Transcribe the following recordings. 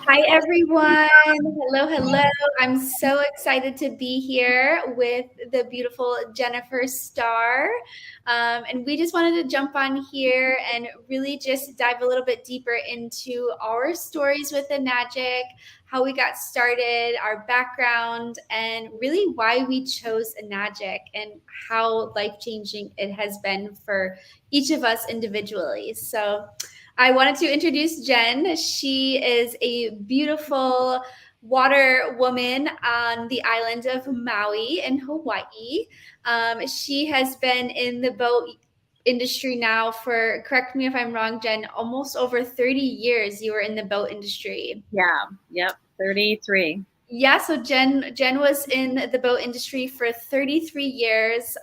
Hi, everyone. Hello, hello. I'm so excited to be here with the beautiful Jennifer Starr. And we just wanted to jump on here and really just dive a little bit deeper into our stories with Enagic, how we got started, our background, and really why we chose Enagic and how life-changing it has been for each of us individually. So I wanted to introduce Jenn. She is a beautiful water woman on the island of Maui in Hawaii. She has been in the boat industry now for, correct me if I'm wrong, Jenn, almost over 30 years you were in the boat industry. Yeah. Yep. 33. Yeah, so Jenn was in the boat industry for 33 years,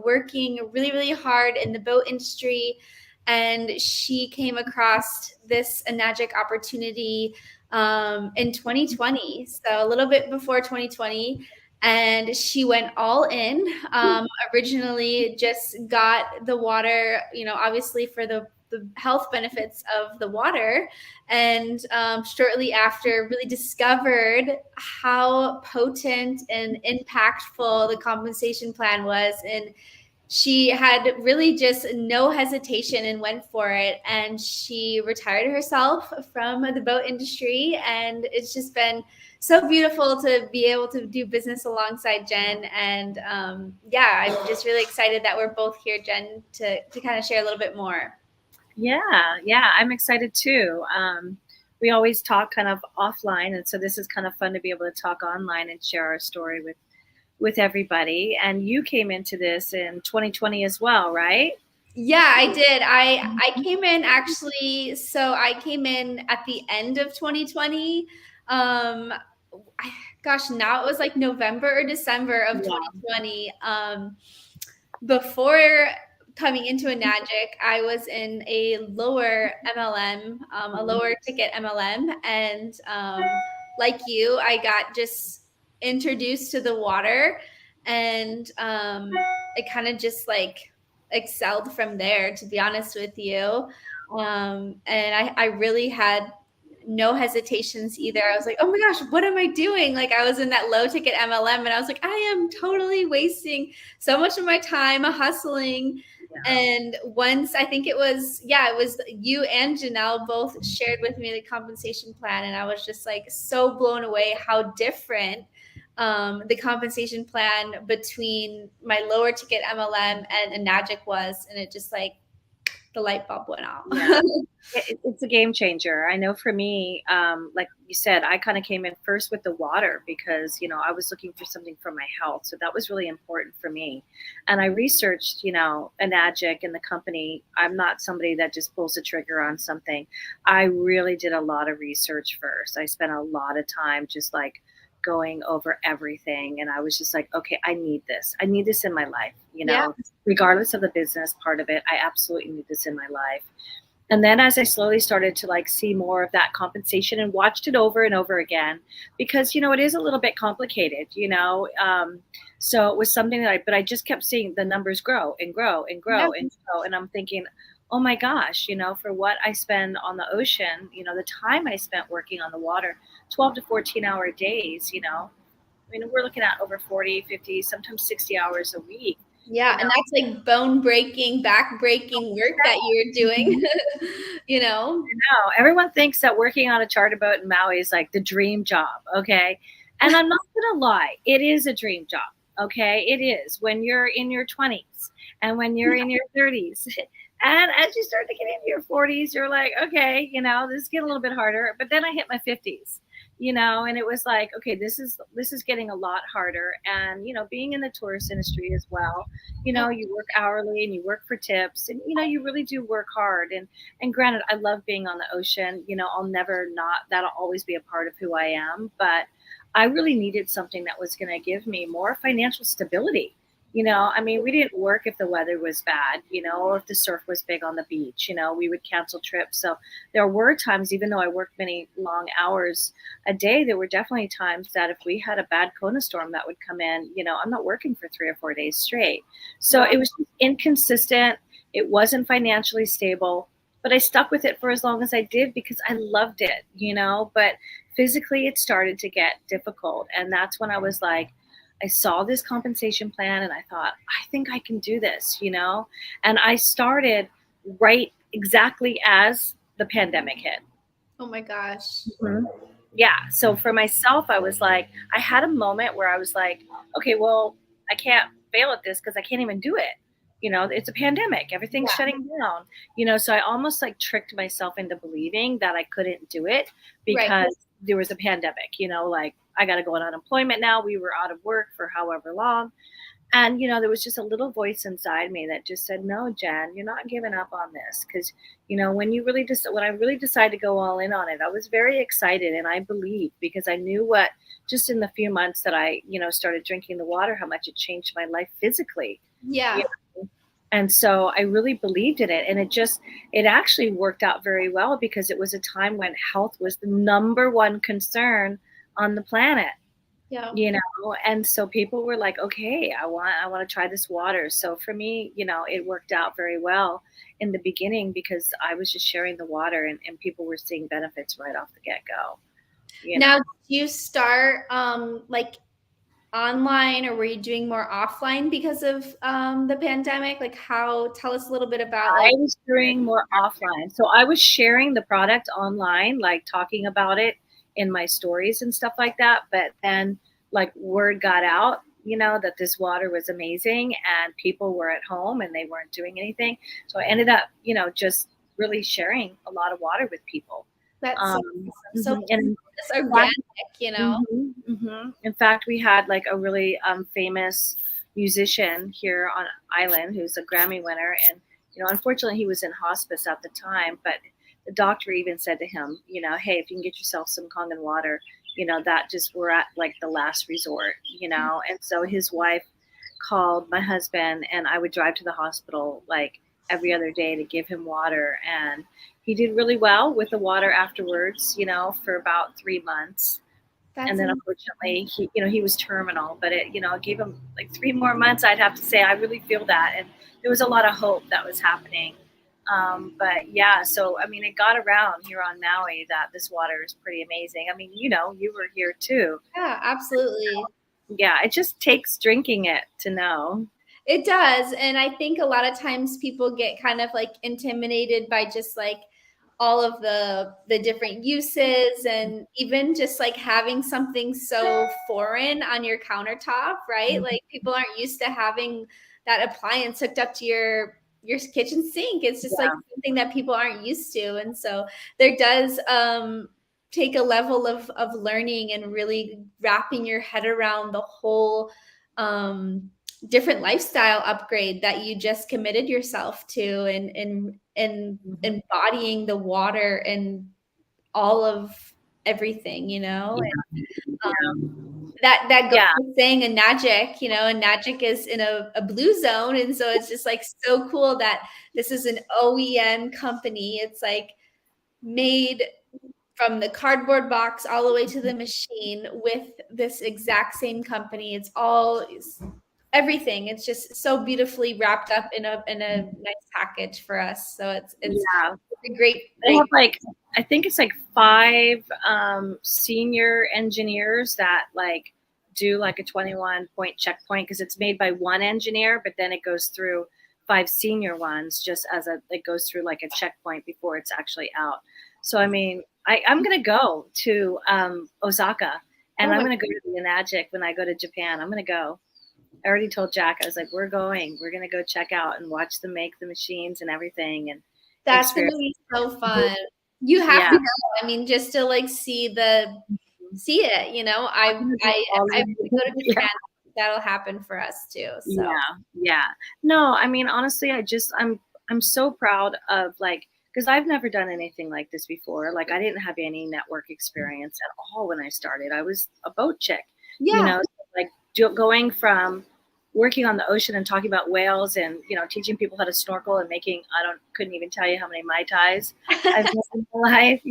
working really, really hard in the boat industry. And she came across this Enagic opportunity in 2020, so a little bit before 2020. And she went all in. Originally, just got the water, obviously for the health benefits of the water, and shortly after really discovered how potent and impactful the compensation plan was. And she had really just no hesitation and went for it. And she retired herself from the boat industry. And it's just been so beautiful to be able to do business alongside Jenn. And yeah, I'm just really excited that we're both here, Jenn, to kind of share a little bit more. Yeah, I'm excited too. We always talk kind of offline, and so this is kind of fun to be able to talk online and share our story with everybody. And you came into this in 2020 as well, right? Yeah, I did. I came in actually, so I came in at the end of 2020. Gosh, now it was like November or December of Yeah. 2020. Before coming into Enagic, I was in a lower MLM, a lower ticket MLM, and like you, I got just introduced to the water, and it kind of just like excelled from there, to be honest with you. And I really had no hesitations either. I was like, oh my gosh, what am I doing? Like, I was in that low ticket MLM, and I was like, I am totally wasting so much of my time hustling. Yeah. And once, I think it was you and Janelle both shared with me the compensation plan, and I was just like so blown away how different the compensation plan between my lower ticket MLM and Enagic was. And it just like the light bulb went out. Yeah. It's a game changer. I know for me, like you said, I kind of came in first with the water because, I was looking for something for my health. So that was really important for me. And I researched, Enagic and the company. I'm not somebody that just pulls the trigger on something. I really did a lot of research first. I spent a lot of time just like going over everything. And I was just like, okay, I need this. I need this in my life, Yeah. regardless of the business part of it. I absolutely need this in my life. And then as I slowly started to like see more of that compensation and watched it over and over again, because, it is a little bit complicated, so it was something that but I just kept seeing the numbers grow and grow and grow Yeah. and grow. And I'm thinking, oh my gosh, for what I spend on the ocean, the time I spent working on the water, 12 to 14-hour days, we're looking at over 40, 50, sometimes 60 hours a week. Yeah, and that's like bone breaking, back breaking work that you're doing. No, everyone thinks that working on a charter boat in Maui is like the dream job, okay? And I'm not gonna lie, it is a dream job, okay? It is when you're in your 20s and when you're in your 30s. And as you start to get into your 40s, you're like, okay, this is getting a little bit harder. But then I hit my 50s, and it was like, okay, this is getting a lot harder. And being in the tourist industry as well, you work hourly and you work for tips, and you really do work hard. And granted, I love being on the ocean. I'll never not, that'll always be a part of who I am. But I really needed something that was going to give me more financial stability. We didn't work if the weather was bad, or if the surf was big on the beach, we would cancel trips. So there were times, even though I worked many long hours a day, there were definitely times that if we had a bad Kona storm that would come in, I'm not working for 3 or 4 days straight. So it was inconsistent. It wasn't financially stable. but I stuck with it for as long as I did because I loved it, but physically it started to get difficult. And that's when I was like, I saw this compensation plan and I thought, I think I can do this, and I started right exactly as the pandemic hit. Oh my gosh. Mhm. Yeah. So for myself, I was like, I had a moment where I was like, okay, well, I can't fail at this because I can't even do it. It's a pandemic. Everything's Yeah. shutting down. So I almost like tricked myself into believing that I couldn't do it Right. because there was a pandemic, like I got to go on unemployment now. We were out of work for however long. And, there was just a little voice inside me that just said, no, Jen, you're not giving up on this. Because, when I really decided to go all in on it, I was very excited and I believed because I knew what, just in the few months that I, started drinking the water, how much it changed my life physically. Yeah. And so I really believed in it. And it actually worked out very well because it was a time when health was the number one concern on the planet. Yeah. And so people were like, okay, I want to try this water. So for me, it worked out very well in the beginning because I was just sharing the water and people were seeing benefits right off the get-go. Now, do you start like online, or were you doing more offline because of the pandemic? Like, tell us a little bit about I like. was doing more offline. So I was sharing the product online, like talking about it in my stories and stuff like that. But then like word got out, that this water was amazing and people were at home and they weren't doing anything. So I ended up, just really sharing a lot of water with people. That's so awesome. So And it's organic. In fact, we had like a really famous musician here on island who's a Grammy winner, and unfortunately he was in hospice at the time, but the doctor even said to him, hey, if you can get yourself some Kangen water, that just we're at like the last resort, and so his wife called my husband and I would drive to the hospital like every other day to give him water, and he did really well with the water afterwards, for about 3 months. That's And then unfortunately he was terminal, but it gave him like 3 more months. I'd have to say I really feel that, and there was a lot of hope that was happening. But yeah, so I mean, it got around here on Maui that this water is pretty amazing. I mean, you were here too. Yeah, absolutely. Yeah, it just takes drinking it to know. It does. And I think a lot of times people get kind of like intimidated by just like all of the different uses, and even just like having something so foreign on your countertop, right? Like people aren't used to having that appliance hooked up to your kitchen sink. It's just like something that people aren't used to. And so there does take a level of learning and really wrapping your head around the whole different lifestyle upgrade that you just committed yourself to, and embodying the and all of everything, and, that goes with saying Enagic, Enagic is in a blue zone. And so it's just like so cool that this is an OEM company. It's like made from the cardboard box all the way to the machine with this exact same company. It's all everything. It's just so beautifully wrapped up in a nice package for us. So it's a great. They have like, I think it's like 5 senior engineers that like do like a 21-point checkpoint because it's made by one engineer, but then it goes through 5 senior ones just as it goes through like a checkpoint before it's actually out. So I mean, I'm gonna go to Osaka, and I'm gonna go to the Enagic when I go to Japan. I'm gonna go. I already told Jack, I was like, we're going to go check out and watch them make the machines and everything. And that's going to be so fun. You have to go. I mean, just to like see it, I go to Japan. That'll happen for us too. So yeah. No, I mean, honestly, I'm so proud of like, because I've never done anything like this before. Like I didn't have any network experience at all when I started. I was a boat chick, like going from working on the ocean and talking about whales and teaching people how to snorkel and couldn't even tell you how many Mai Tais I've done in my life,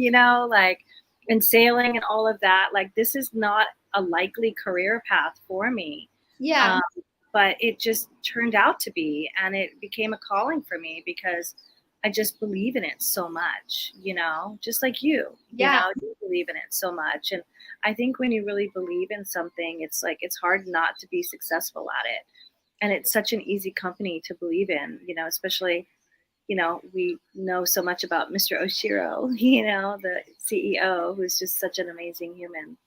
like, and sailing and all of that. Like this is not a likely career path for me. But it just turned out to be, and it became a calling for me because I just believe in it so much, just like you believe in it so much. And I think when you really believe in something, it's like, it's hard not to be successful at it. And it's such an easy company to believe in, especially, we know so much about Mr. Oshiro, the CEO, who's just such an amazing human.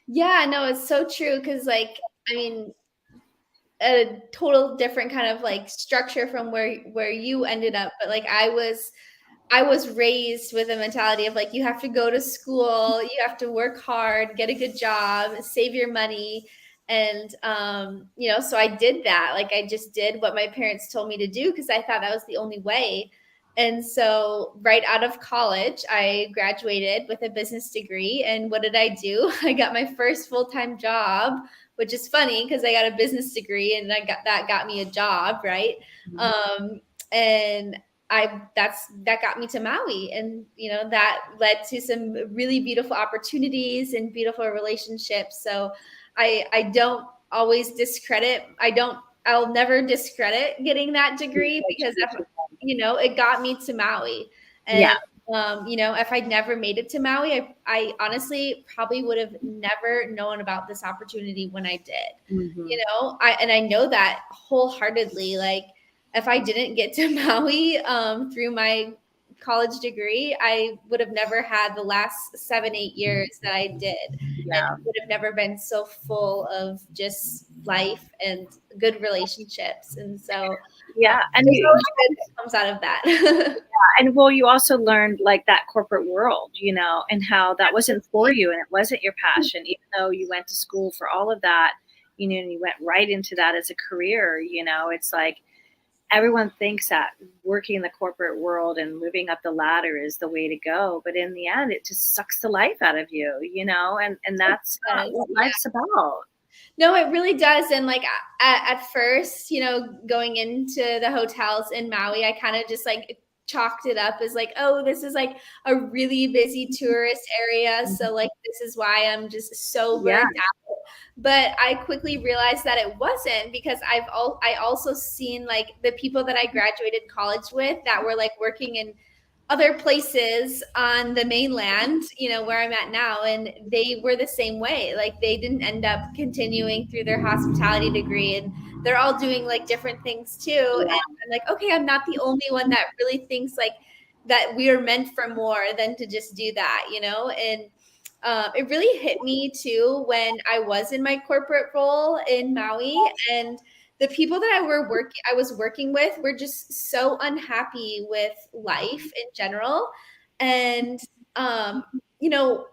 Yeah, no, it's so true. Cause like, I mean, a total different kind of like structure from where you ended up, but like I was raised with a mentality of like, you have to go to school, you have to work hard, get a good job, save your money. And, so I did that. Like, I just did what my parents told me to do because I thought that was the only way. And so, right out of college, I graduated with a business degree. And what did I do? I got my first full time job, which is funny because I got a business degree and that got me a job, right? Mm-hmm. And that got me to Maui, and that led to some really beautiful opportunities and beautiful relationships. So I don't always discredit. I'll never discredit getting that degree because it got me to Maui. Yeah. And if I'd never made it to Maui, I honestly probably would have never known about this opportunity when I did. Mm-hmm. I know that wholeheartedly. Like, if I didn't get to Maui through my college degree, I would have never had the last 7-8 years that I did, and Yeah. would have never been so full of just life and good relationships. And so, Yeah. And there's always good that comes out of that. and well, you also learned like that corporate world, and how that wasn't for you and it wasn't your passion, even though you went to school for all of that, and you went right into that as a career. It's like everyone thinks that working in the corporate world and moving up the ladder is the way to go, but in the end, it just sucks the life out of you, and that's not what life's about. No, it really does. And like at first, going into the hotels in Maui, I kind of just like chalked it up as like, oh, this is like a really busy tourist area. So like, this is why I'm just so burnt out. But I quickly realized that it wasn't, because I also seen like the people that I graduated college with that were like working in other places on the mainland, where I'm at now, and they were the same way. Like, they didn't end up continuing through their hospitality degree, and they're all doing like different things too. Yeah. And I'm like, okay, I'm not the only one that really thinks like that we are meant for more than to just do that, and it really hit me too when I was in my corporate role in Maui, and the people that I was working with were just so unhappy with life in general. And you know,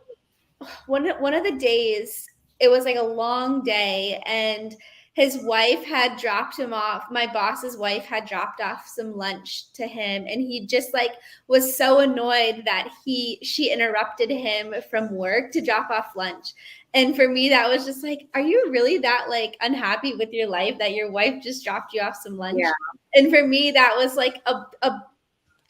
one of the days, it was like a long day, and his wife had dropped him off. My boss's wife had dropped off some lunch to him, and he just like was so annoyed that she interrupted him from work to drop off lunch. And for me, that was just like, are you really that like unhappy with your life that your wife just dropped you off some lunch? Yeah. And for me, that was like a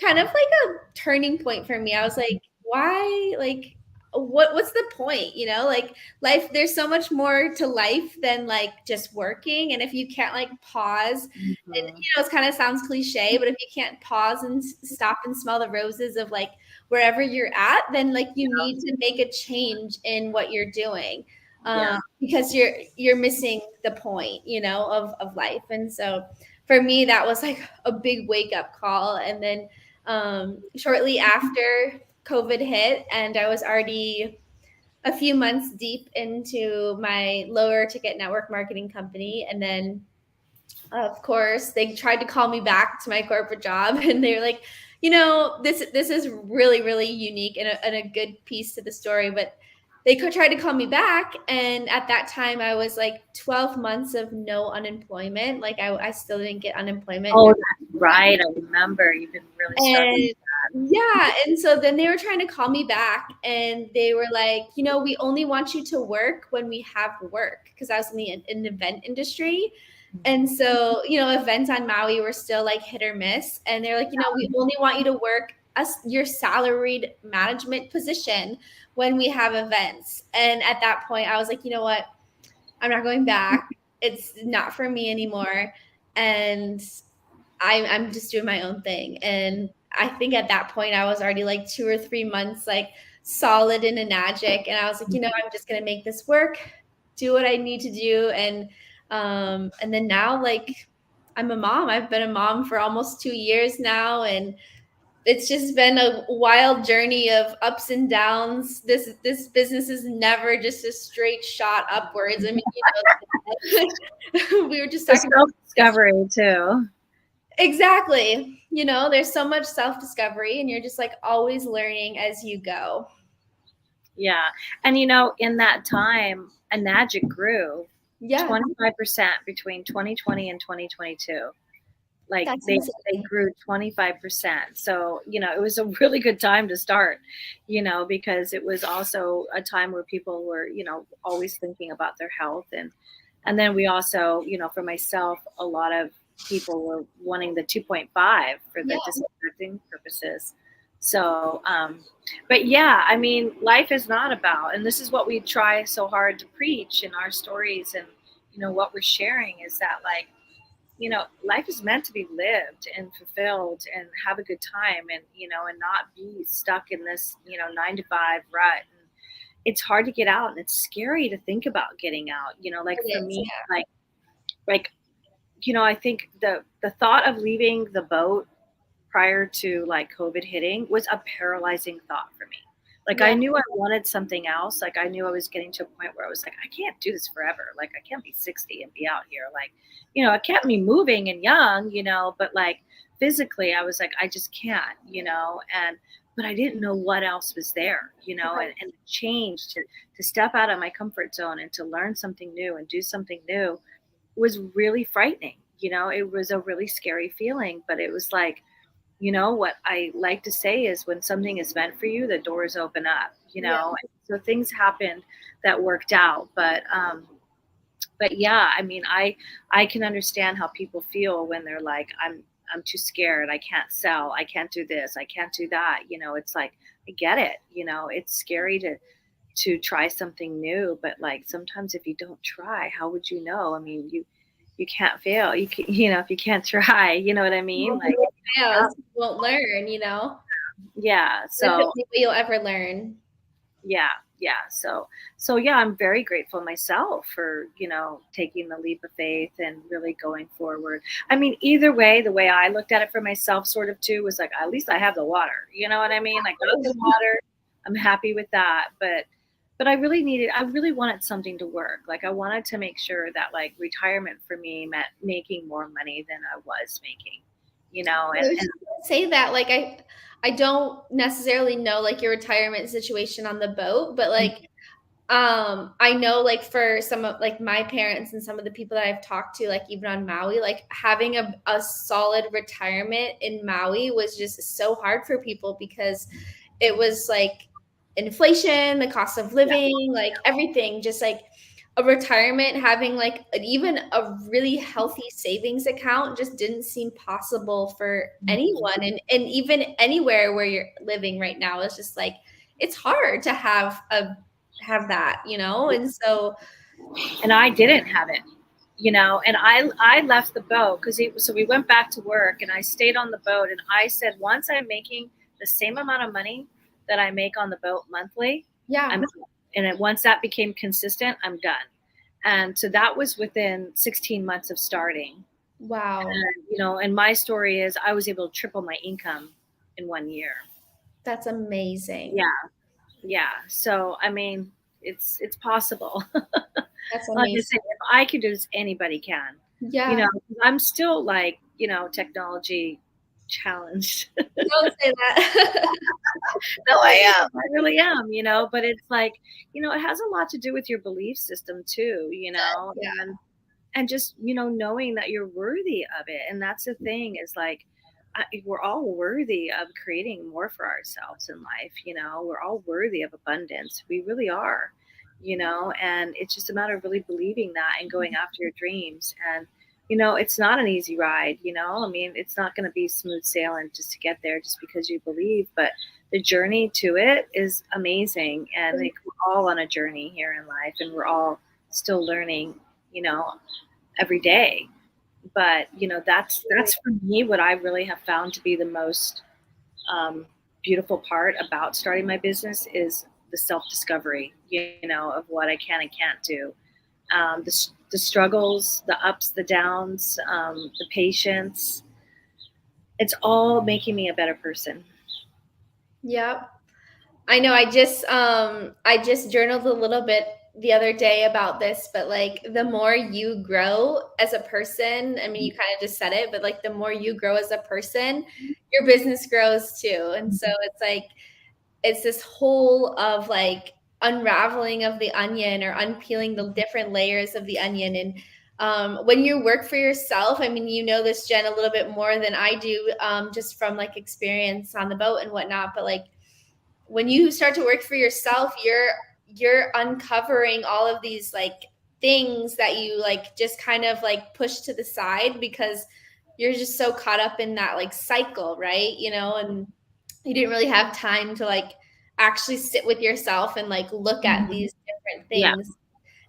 kind of like a turning point for me. I was like, why? Like, what's the point? Like, life, there's so much more to life than like just working. And if you can't like pause, and it kind of sounds cliche, but if you can't pause and stop and smell the roses of like wherever you're at, then like you need to make a change in what you're doing. Because you're missing the point, of life. And so for me, that was like a big wake up call. And then shortly after, COVID hit, and I was already a few months deep into my lower ticket network marketing company. And then, of course, they tried to call me back to my corporate job, and they were like, this is really, really unique and a good piece to the story. But they tried to call me back, and at that time, I was like 12 months of no unemployment. Like, I still didn't get unemployment. Oh, that's right. I remember you've been really struggling with that. Yeah. And so then they were trying to call me back, and they were like, we only want you to work when we have work, because I was in the event industry. And so, events on Maui were still like hit or miss. And they're like, we only want you to work your salaried management position when we have events. And at that point, I was like, you know what? I'm not going back. It's not for me anymore. And I'm just doing my own thing. And I think at that point I was already like 2 or 3 months like solid in Enagic, and I was like, I'm just gonna make this work, do what I need to do, and then now like I'm a mom. I've been a mom for almost 2 years now, and it's just been a wild journey of ups and downs. This business is never just a straight shot upwards. I mean, we were just talking about self-discovery too. exactly. There's so much self-discovery, and you're just like always learning as you go. Yeah. And in that time, Enagic grew 25% between 2020 and 2022. Like they grew 25%. So, it was a really good time to start, because it was also a time where people were, always thinking about their health. And then we also, for myself, a lot of people were wanting the 2.5 for the disinfecting purposes. So, but yeah, I mean, life is not about, and this is what we try so hard to preach in our stories, and, what we're sharing is that, like, life is meant to be lived and fulfilled and have a good time, and, and not be stuck in this, 9 to 5 rut. And it's hard to get out, and it's scary to think about getting out, like for me, like, I think the thought of leaving the boat prior to like COVID hitting was a paralyzing thought for me. Like I knew I wanted something else. Like I knew I was getting to a point where I was like, I can't do this forever. Like I can't be 60 and be out here. Like, I can't be moving and young, but like physically I was like, I just can't, but I didn't know what else was there, and the change to step out of my comfort zone and to learn something new and do something new was really frightening. It was a really scary feeling, but it was like, what I like to say is when something is meant for you, the doors open up, So things happened that worked out. But yeah, I mean, I can understand how people feel when they're like, I'm too scared. I can't sell. I can't do this. I can't do that. It's like, I get it. It's scary to try something new, but like sometimes if you don't try, how would you know? I mean, you can't fail. You can, if you can't try, you know what I mean? Like, you won't learn, Yeah. So that's the only way you'll ever learn. Yeah. So yeah, I'm very grateful myself for, taking the leap of faith and really going forward. I mean, either way, the way I looked at it for myself sort of too was like, at least I have the water, you know what I mean? Like I got the water, I'm happy with that. But I really wanted something to work. Like I wanted to make sure that like retirement for me meant making more money than I was making, and say that like I don't necessarily know like your retirement situation on the boat, but like I know like for some of like my parents and some of the people that I've talked to, like even on Maui, like having a solid retirement in Maui was just so hard for people because it was like inflation, the cost of living, like everything, just like a retirement, having like even a really healthy savings account just didn't seem possible for anyone. And even anywhere where you're living right now, it's just like, it's hard to have that, And so, and I didn't have it, and I left the boat so we went back to work and I stayed on the boat, and I said, once I'm making the same amount of money that I make on the boat monthly, once that became consistent, I'm done. And so that was within 16 months of starting. Wow. And, and my story is I was able to triple my income in 1 year. That's amazing. Yeah. So, I mean, it's possible. That's amazing. Like I said, if I can do this, anybody can. Yeah. I'm still like, technology challenged. Don't say that. No, I am. I really am, but it's like, it has a lot to do with your belief system too, and just, knowing that you're worthy of it. And that's the thing is like, we're all worthy of creating more for ourselves in life. We're all worthy of abundance. We really are, and it's just a matter of really believing that and going after your dreams. And, it's not an easy ride, I mean, it's not going to be smooth sailing just to get there just because you believe, but the journey to it is amazing. And like, we're all on a journey here in life, and we're all still learning, every day. But, that's for me what I really have found to be the most beautiful part about starting my business is the self-discovery, of what I can and can't do. The struggles, the ups, the downs, the patience. It's all making me a better person. Yep. I know I just journaled a little bit the other day about this, but like the more you grow as a person, I mean you kind of just said it, but like the more you grow as a person, your business grows too. And so it's like it's this whole of like unraveling of the onion or unpeeling the different layers of the onion. And when you work for yourself, I mean, you know this, Jen, a little bit more than I do, just from like experience on the boat and whatnot. But like when you start to work for yourself, you're uncovering all of these like things that you like just kind of like push to the side because you're just so caught up in that like cycle, right? And you didn't really have time to like actually sit with yourself and like look at these different Yeah. things.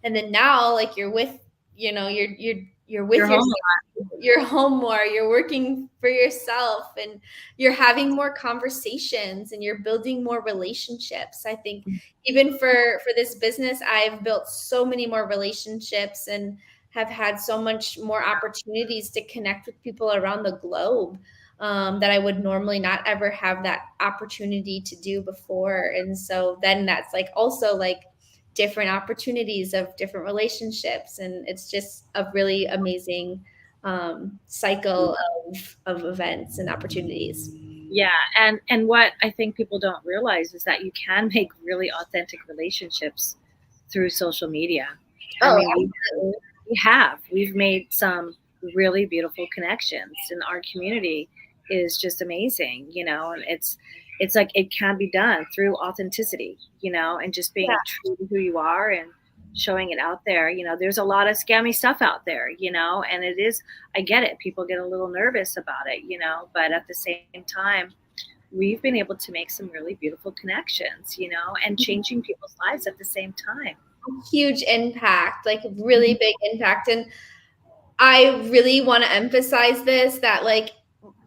And then now like you're with, you're with You're yourself. home. You're home more, you're working for yourself, and you're having more conversations and you're building more relationships. I think even for this business, I've built so many more relationships and have had so much more opportunities to connect with people around the globe, that I would normally not ever have that opportunity to do before. And so then that's like also like different opportunities of different relationships, and it's just a really amazing cycle of events and opportunities. Yeah, and what I think people don't realize is that you can make really authentic relationships through social media. I Oh, mean, absolutely. we've made some really beautiful connections, and our community is just amazing, and it's like it can be done through authenticity, and just being Yeah. true to who you are and showing it out there. There's a lot of scammy stuff out there, and it is, I get it, people get a little nervous about it, but at the same time, we've been able to make some really beautiful connections, and changing people's lives at the same time. Huge impact, like really big impact. And I really want to emphasize this, that like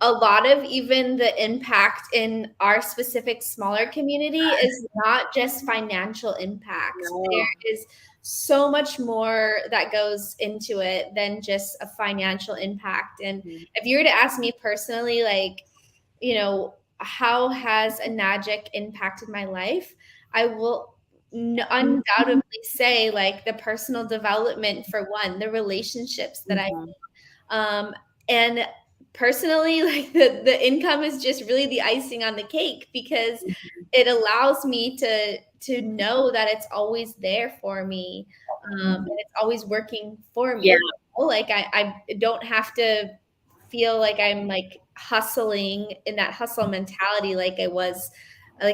a lot of even the impact in our specific smaller community is not just financial impact. No. There is so much more that goes into it than just a financial impact. And if you were to ask me personally, like, how has Enagic impacted my life? I will undoubtedly say like the personal development for one, the relationships that I and personally, like the income is just really the icing on the cake because it allows me to know that it's always there for me, and it's always working for me. Yeah. Like I don't have to feel like I'm like hustling in that hustle mentality like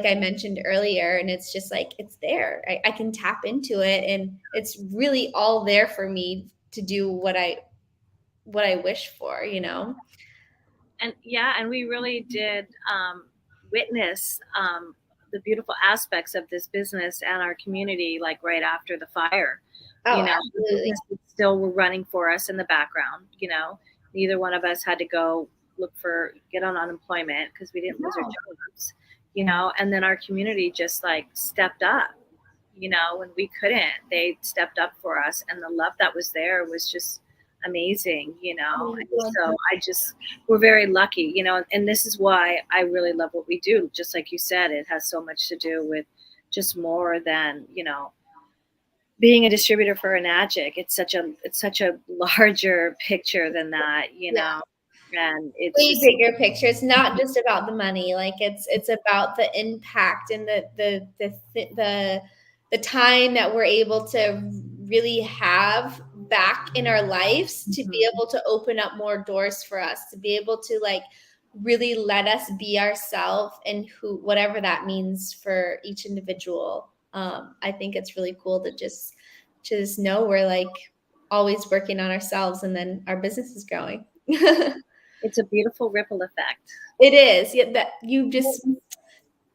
I mentioned earlier. And it's just like it's there. I can tap into it, and it's really all there for me to do what I wish for. And yeah, and we really did witness the beautiful aspects of this business and our community, like right after the fire. Oh, The absolutely. business still were running for us in the background. Neither one of us had to go get on unemployment because we didn't lose our jobs. And then our community just like stepped up. When we couldn't, they stepped up for us, and the love that was there was just amazing. And so we're very lucky, and this is why I really love what we do. Just like you said, it has so much to do with just more than, being a distributor for Enagic. It's such a larger picture than that, and it's Way just bigger picture. It's not just about the money. Like it's about the impact and the time that we're able to really have back in our lives to be able to open up more doors for us, to be able to like really let us be ourselves and whatever that means for each individual. I think it's really cool to just know we're like always working on ourselves, and then our business is growing. it's a beautiful ripple effect. It is. Yeah, that you just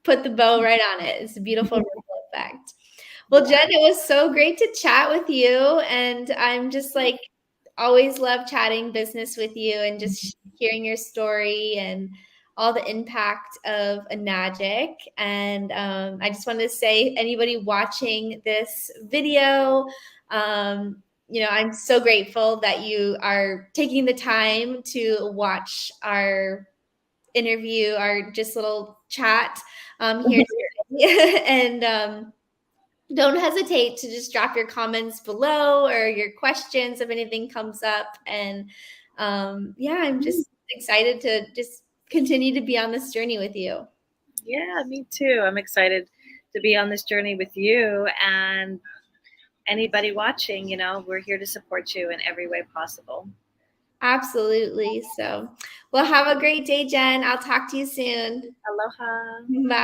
put the bow right on it. It's a beautiful ripple effect. Well, Jen, it was so great to chat with you. And I'm just like always love chatting business with you and just hearing your story. And all the impact of Enagic. And I just wanted to say, anybody watching this video, I'm so grateful that you are taking the time to watch our interview, our just little chat here today. And don't hesitate to just drop your comments below or your questions if anything comes up. And I'm just excited to just continue to be on this journey with you. Yeah, me too. I'm excited to be on this journey with you, and anybody watching, we're here to support you in every way possible. Absolutely. So, well, have a great day, Jenn. I'll talk to you soon. Aloha. Bye.